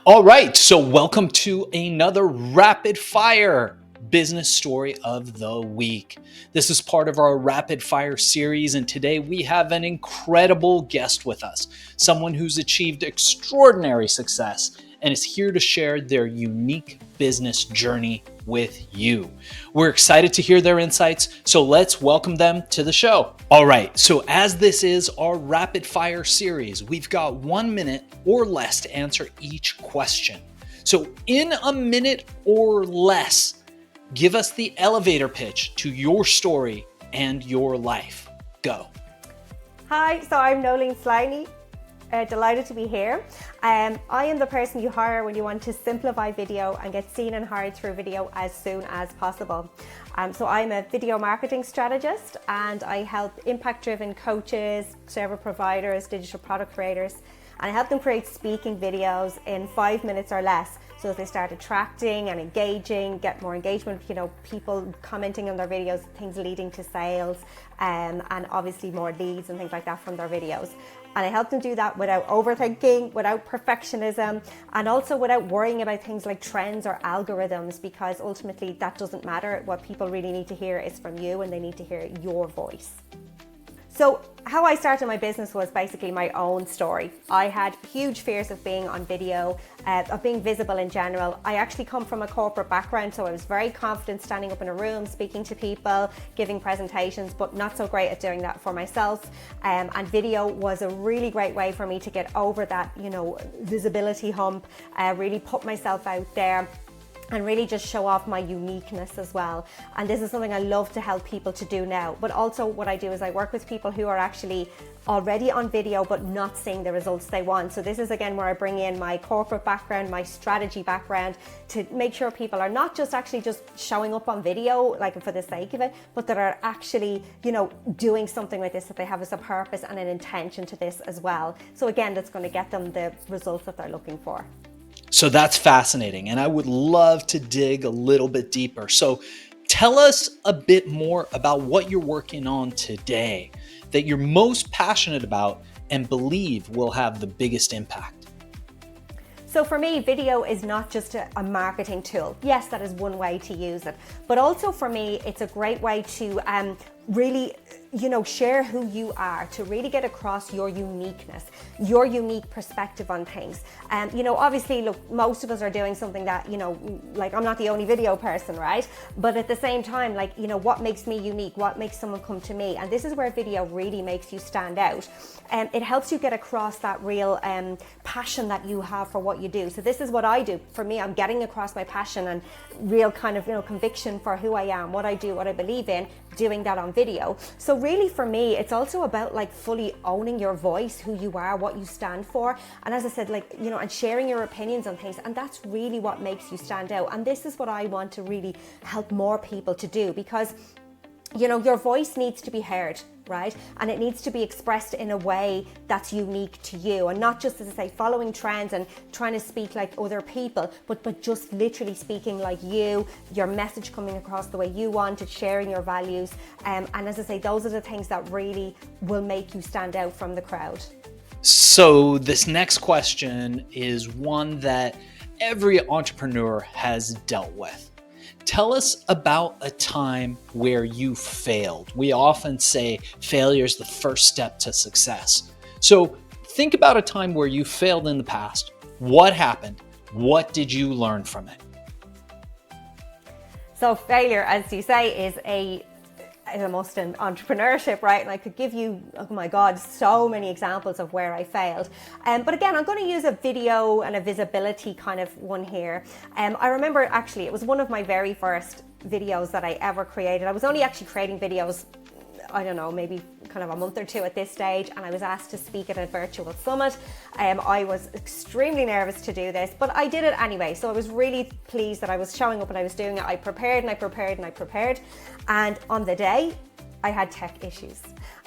All right, so welcome to another rapid fire business story of the week. This is part of our rapid fire series, and today we have an incredible guest with us, someone who's achieved extraordinary success and is here to share their unique business journey with you. We're excited to hear their insights, so let's welcome them to the show. All right, so as this is our rapid fire series, we've got 1 minute or less to answer each question. So in a minute or less, give us the elevator pitch to your story and your life. Go. Hi, so I'm Noleen Sliney. Delighted to be here. I am the person you hire when you want to simplify video and get seen and hired through video as soon as possible. So I'm a video marketing strategist, and I help impact-driven coaches, service providers, digital product creators, and I help them create speaking videos in 5 minutes or less. So as they start attracting and engaging, get more engagement, people commenting on their videos, things leading to sales, and obviously more leads and things like that from their videos. And I help them do that without overthinking, without perfectionism, and also without worrying about things like trends or algorithms, because ultimately that doesn't matter. What people really need to hear is from you, and they need to hear your voice. So how I started my business was basically my own story. I had huge fears of being on video, of being visible in general. I actually come from a corporate background, so I was very confident standing up in a room, speaking to people, giving presentations, but not so great at doing that for myself. And video was a really great way for me to get over that, visibility hump, really put myself out there, and really just show off my uniqueness as well. And this is something I love to help people to do now. But also what I do is I work with people who are actually already on video but not seeing the results they want. So this is again where I bring in my corporate background, my strategy background, to make sure people are not just actually just showing up on video like for the sake of it, but that are actually, doing something with this, that they have as a purpose and an intention to this as well. So again, that's going to get them the results that they're looking for. So that's fascinating, and I would love to dig a little bit deeper. So tell us a bit more about what you're working on today that you're most passionate about and believe will have the biggest impact. So for me, video is not just a marketing tool. Yes, that is one way to use it, but also for me, it's a great way to really share who you are, to really get across your uniqueness, your unique perspective on things. And obviously, look, most of us are doing something that, like I'm not the only video person, right? But at the same time, like, what makes me unique? What makes someone come to me? And this is where video really makes you stand out. And it helps you get across that real passion that you have for what you do. So this is what I do. For me, I'm getting across my passion and real kind of, conviction for who I am, what I do, what I believe in, doing that on video. So really for me, it's also about like fully owning your voice, who you are, what you stand for. And as I said, like, and sharing your opinions on things. And that's really what makes you stand out. And this is what I want to really help more people to do, because your voice needs to be heard, right? And it needs to be expressed in a way that's unique to you, and not just, as I say, following trends and trying to speak like other people, but just literally speaking like you, your message coming across the way you want it, sharing your values. And as I say, those are the things that really will make you stand out from the crowd. So this next question is one that every entrepreneur has dealt with. Tell us about a time where you failed. We often say failure is the first step to success. So think about a time where you failed in the past. What happened? What did you learn from it? So failure, as you say, is a must in entrepreneurship, right? And I could give you, oh my God, so many examples of where I failed. But again, I'm going to use a video and a visibility kind of one here. I remember actually, it was one of my very first videos that I ever created. I was only actually creating videos, I don't know, maybe kind of a month or two at this stage, and I was asked to speak at a virtual summit. I was extremely nervous to do this, but I did it anyway. So I was really pleased that I was showing up and I was doing it. I prepared and I prepared and I prepared. And on the day, I had tech issues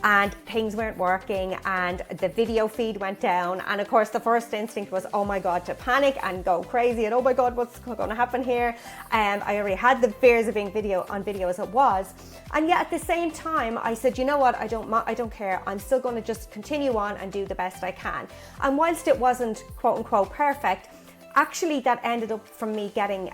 and things weren't working and the video feed went down. And of course, the first instinct was, oh my God, to panic and go crazy and oh my God, what's going to happen here? I already had the fears of being on video as it was. And yet at the same time, I said, you know what, I don't care. I'm still going to just continue on and do the best I can. And whilst it wasn't quote unquote perfect, actually that ended up from me getting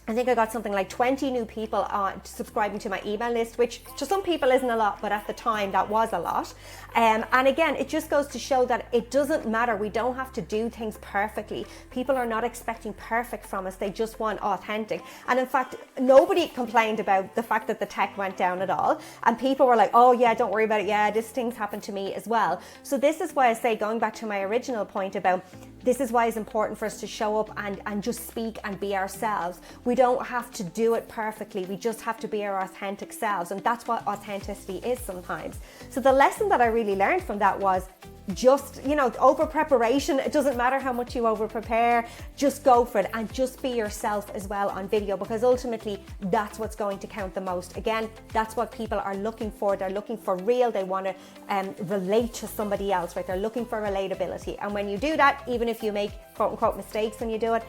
I think I got something like 20 new people subscribing to my email list, which to some people isn't a lot, but at the time that was a lot. And again, it just goes to show that it doesn't matter. We don't have to do things perfectly. People are not expecting perfect from us. They just want authentic. And in fact, nobody complained about the fact that the tech went down at all. And people were like, oh yeah, don't worry about it. Yeah, this thing's happened to me as well. So this is why I say, going back to my original point about this is why it's important for us to show up and just speak and be ourselves. We don't have to do it perfectly. We just have to be our authentic selves. And that's what authenticity is sometimes. So the lesson that I really learned from that was just, over preparation. It doesn't matter how much you over prepare, just go for it and just be yourself as well on video, because ultimately that's what's going to count the most. Again, that's what people are looking for. They're looking for real. They want to relate to somebody else, right? They're looking for relatability. And when you do that, even if you make quote unquote mistakes when you do it,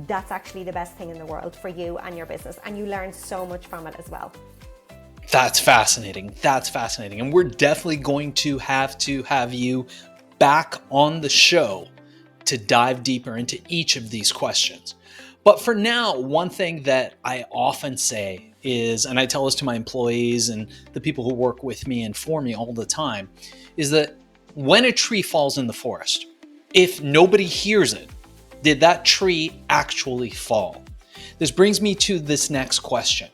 that's actually the best thing in the world for you and your business. And you learn so much from it as well. That's fascinating. That's fascinating. And we're definitely going to have you back on the show to dive deeper into each of these questions. But for now, one thing that I often say is, and I tell this to my employees and the people who work with me and for me all the time, is that when a tree falls in the forest, if nobody hears it, did that tree actually fall? This brings me to this next question.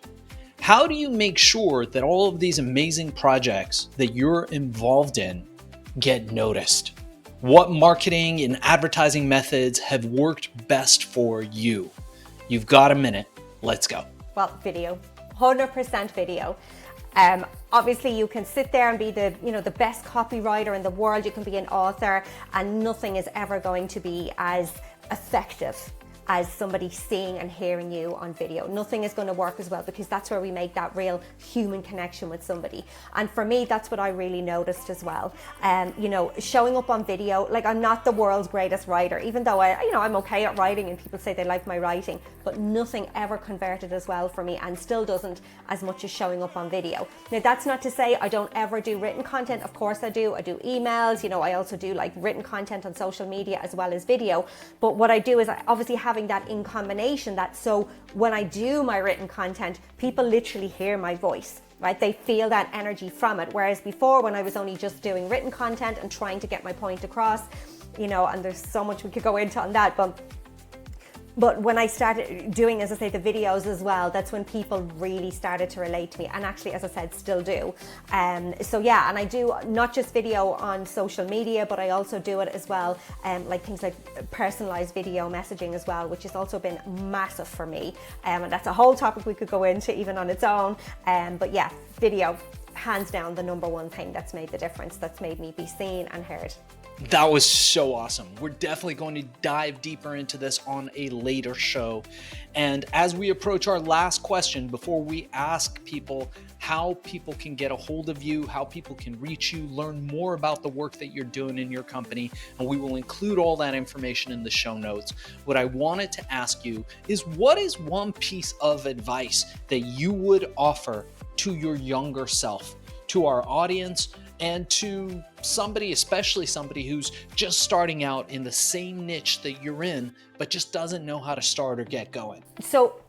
How do you make sure that all of these amazing projects that you're involved in get noticed? What marketing and advertising methods have worked best for you? You've got a minute. Let's go. Well, video, 100% video. Obviously you can sit there and be the best copywriter in the world. You can be an author, and nothing is ever going to be as effective as somebody seeing and hearing you on video. Nothing is going to work as well, because that's where we make that real human connection with somebody. And for me, that's what I really noticed as well. Showing up on video, like, I'm not the world's greatest writer, even though I'm okay at writing and people say they like my writing, but nothing ever converted as well for me, and still doesn't, as much as showing up on video. Now, that's not to say I don't ever do written content. Of course I do. I do emails, I also do like written content on social media as well as video. But what I do is I obviously having that in combination, that so when I do my written content, people literally hear my voice, right? They feel that energy from it. Whereas before, when I was only just doing written content and trying to get my point across, and there's so much we could go into on that, but when I started doing, as I say, the videos as well, that's when people really started to relate to me, and actually, as I said, still do. So yeah, and I do not just video on social media, but I also do it as well, like things like personalized video messaging as well, which has also been massive for me. And that's a whole topic we could go into even on its own. But yeah, video, hands down, the number one thing that's made the difference, that's made me be seen and heard. That was so awesome. We're definitely going to dive deeper into this on a later show. And as we approach our last question, before we ask people how people can get a hold of you, how people can reach you, learn more about the work that you're doing in your company, and we will include all that information in the show notes, what I wanted to ask you is, what is one piece of advice that you would offer to your younger self, to our audience, and to somebody, especially somebody who's just starting out in the same niche that you're in, but just doesn't know how to start or get going? So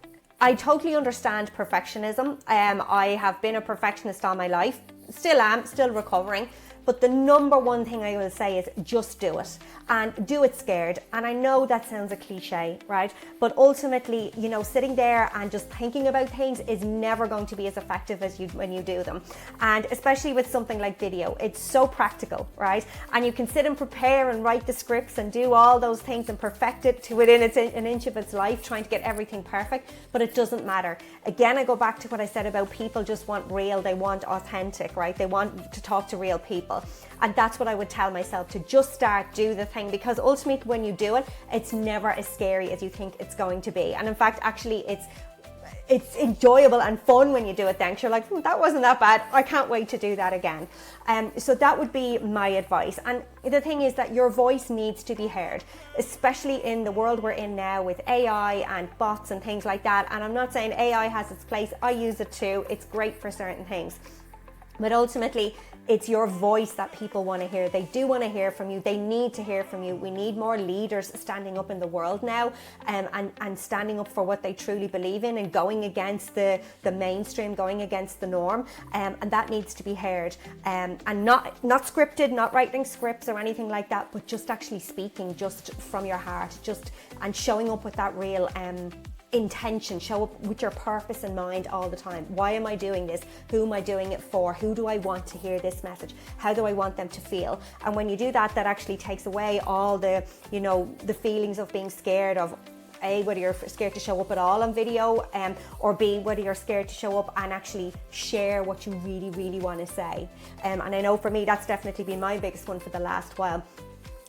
I totally understand perfectionism. I have been a perfectionist all my life, still am, still recovering. But the number one thing I will say is just do it, and do it scared. And I know that sounds a cliche, right? But ultimately, sitting there and just thinking about things is never going to be as effective as when you do them. And especially with something like video, it's so practical, right? And you can sit and prepare and write the scripts and do all those things and perfect it to within an inch of its life, trying to get everything perfect, but it doesn't matter. Again, I go back to what I said about people just want real, they want authentic, right? They want to talk to real people. And that's what I would tell myself, to just start, do the thing, because ultimately when you do it, it's never as scary as you think it's going to be. And in fact, actually it's enjoyable and fun when you do it then. You're like, that wasn't that bad. I can't wait to do that again. So that would be my advice. And the thing is that your voice needs to be heard, especially in the world we're in now with AI and bots and things like that. And I'm not saying AI has its place. I use it too. It's great for certain things. But ultimately, it's your voice that people want to hear. They do want to hear from you. They need to hear from you. We need more leaders standing up in the world now, and standing up for what they truly believe in and going against the mainstream, going against the norm. And that needs to be heard. And not scripted, not writing scripts or anything like that, but just actually speaking just from your heart, and showing up with that real intention. Show up with your purpose in mind all the time. Why am I doing this? Who am I doing it for? Who do I want to hear this message? How do I want them to feel? And when you do that, that actually takes away all the feelings of being scared of A, whether you're scared to show up at all on video, or B, whether you're scared to show up and actually share what you really, really want to say. And I know for me, that's definitely been my biggest one for the last while.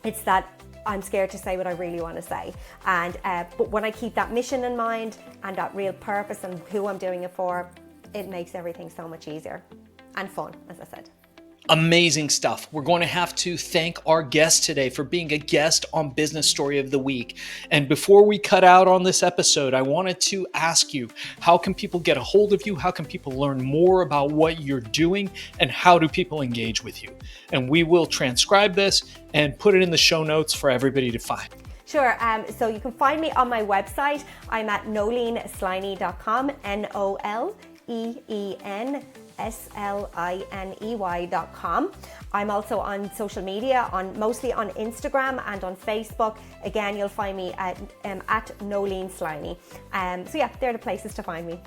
It's that I'm scared to say what I really want to say. And but when I keep that mission in mind and that real purpose and who I'm doing it for, it makes everything so much easier and fun, as I said. Amazing stuff. We're going to have to thank our guest today for being a guest on Business Story of the Week. And before we cut out on this episode, I wanted to ask you, how can people get a hold of you? How can people learn more about what you're doing? And how do people engage with you? And we will transcribe this and put it in the show notes for everybody to find. Sure. So you can find me on my website. I'm at noleensliney.com, NOLEENSLINEY.com. I'm also on social media, mostly on Instagram and on Facebook. Again, you'll find me at Noleen Sliney. So yeah, they're the places to find me.